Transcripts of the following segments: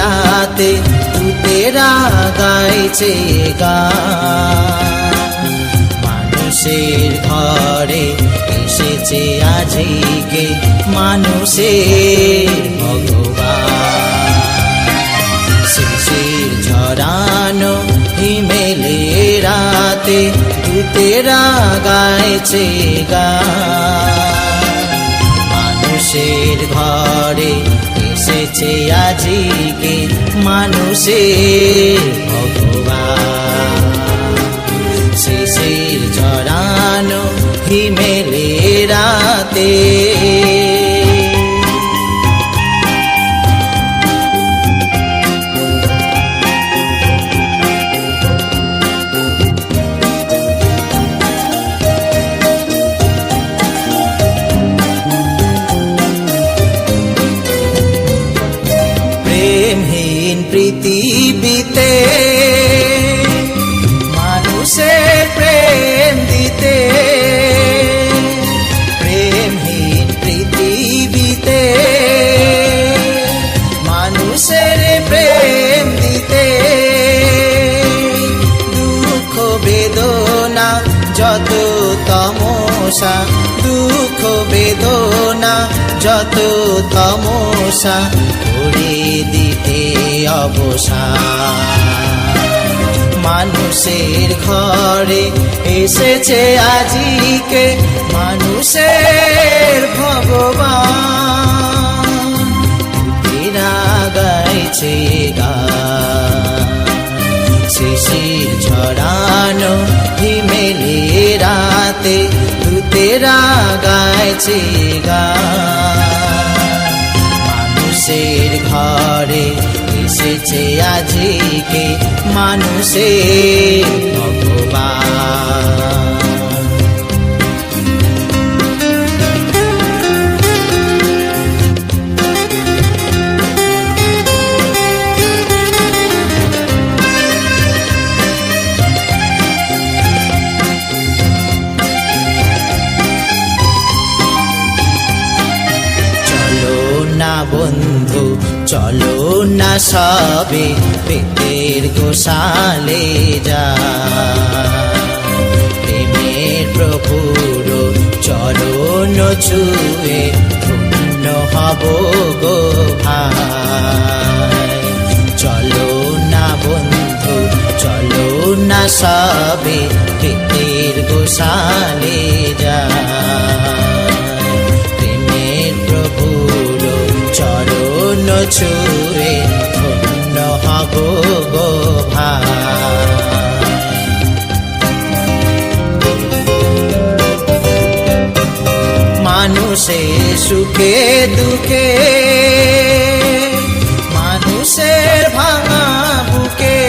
রাতে দূতেরা গাইছে গান। মানুষের ঘরে এসেছে আজকে মানুষের ভগবান। শিশির ঝরানো হিমেলে রাতে দূতেরা গাইছে গান। মানুষের ঘরে এসেছে আজকে মানুষের ভগবান। শিশির ঝরানো হিমেলে রাতে পৃথিবীতে মানুষের প্রেম দিতে, প্রেমহীন পৃথিবীতে মানুষের প্রেম দিতে। দুঃখ বেদনা যত তমসা, দুঃখ বেদনা যত তমসা করে দিতে অবসান। মানুষের ঘরে এসেছে আজকে মানুষের ভগবান। দূতেরা গাইছে গান। শিশির ঝরানো হিমেলে রাতে দূতেরা গাইছে গান। মানুষের ঘরে এসেছে আজকে মানুষের ভগবান। বন্ধু চলো না সবে পেটের গোশালে যা। প্রেমের প্রভুর চরণ ছুঁয়ে ধন্য হব গো ভাই। চলো না বন্ধু চলো না সবে পেটের গোশালে যা। চরণ ছুঁয়ে ধন্য হব গো ভাই। মানুষের সুখে দুঃখে মানুষের ভাঙা বুকে,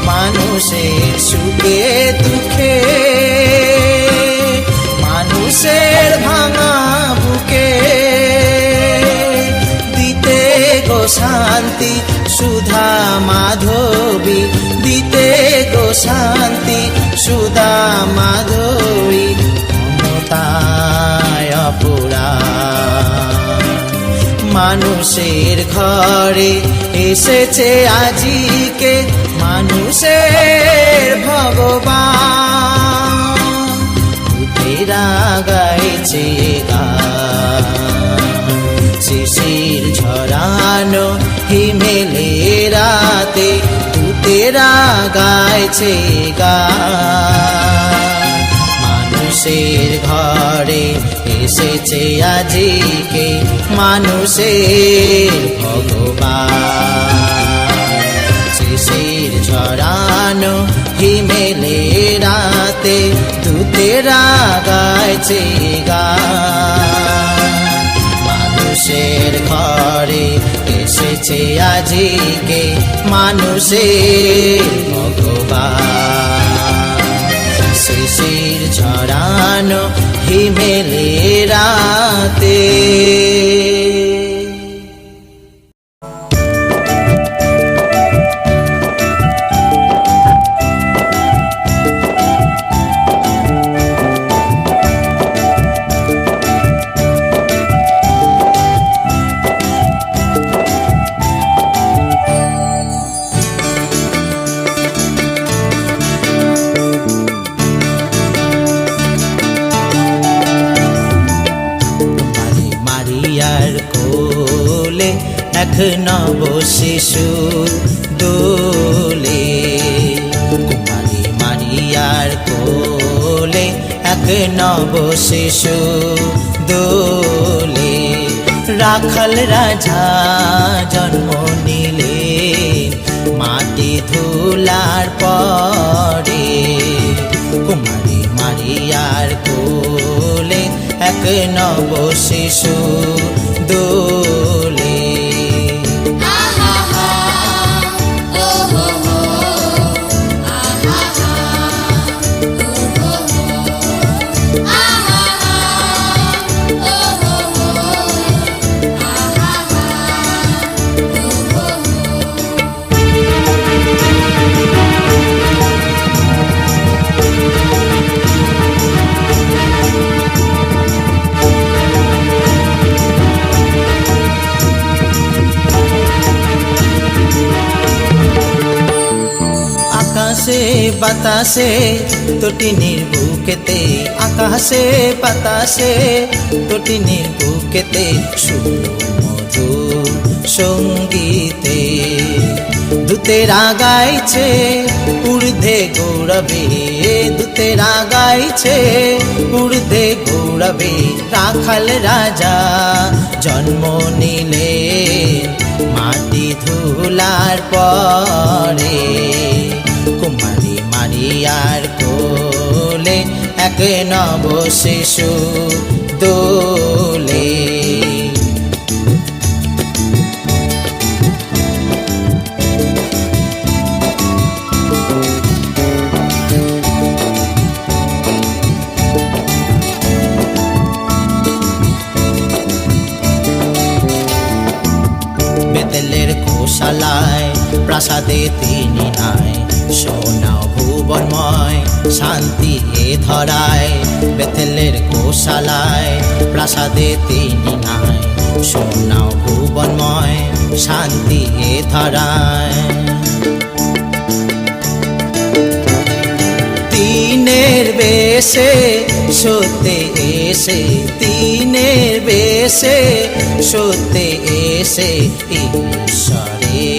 মানুষের সুখে দুঃখে মানুষের ভাঙা বুকে দিতে গো শান্তি সুধা মাধবী, দিতে গো শান্তি সুধা মাধবী। মমতায় অপুরাণ মানুষের ঘরে এসেছে আজকে মানুষের ভগবান। দূতেরা গাইছে গান। শিশির ঝরানো হিমেলে রাতে দূতেরা গাইছে গান। মানুষের ঘরে এসেছে আজকে মানুষের ভগবান। শিশির ঝরানো হিমেলে রাতে দূতেরা গাইছে গান। মানুষের ঘরে এসেছে আজকে মানুষের ভগবান। শিশির ঝরানো হিমেলে রাতে এক নব শিশু দোলে। কুমারী মারিয়ার কোলে এক নব শিশু দোলে। রাখাল রাজা জন্ম নিলে মাটি ধুলার পরে। কুমারী মারিয়ার কোলে এক নব শিশু দোলে। আকাশে বাতাসে তটিনীর বুকেতে, আকাশে বাতাসে তটিনীর বুকেতে সুমধুর সঙ্গীতে। দূতেরা গাইছে ঊর্ধ্বে গৌরবে, দূতেরা গাইছে ঊর্ধ্বে গৌরবে। রাখাল রাজা জন্ম নিলে মাটি ধুলার পরে। কুমারী মারিয়ার কোলে এক নব শিশু দোলে। বেতেলের গোশালায় প্রাসাদে তিনি নাই, সোনা ভুবনময় শান্তি এ ধরায়। বেতেলের গোশালায় প্রাসাদে তিনি নাই, সোনা ভুবনময় শান্তি এ ধরায়। তিনের বেশে সত্যে এসে, তিনের বেশে সত্যে এসে ঈশ্বরে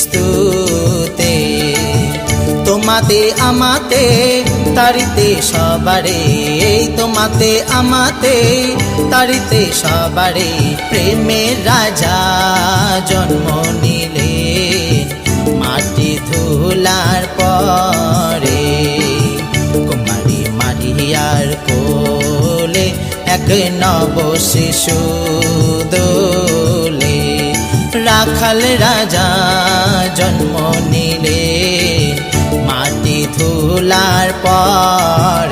স্তুতে। তোমাতে আমাতে তারিতে সবারে, তোমাতে আমাতে তারিতে সবারে। প্রেমের রাজা জন্ম নিলে মাটি ধুলার পরে। কুমারী মারিয়ার কোলে এক নব শিশু দোলে। রাখাল রাজা জন্ম নিলে মাটি ধুলার পর।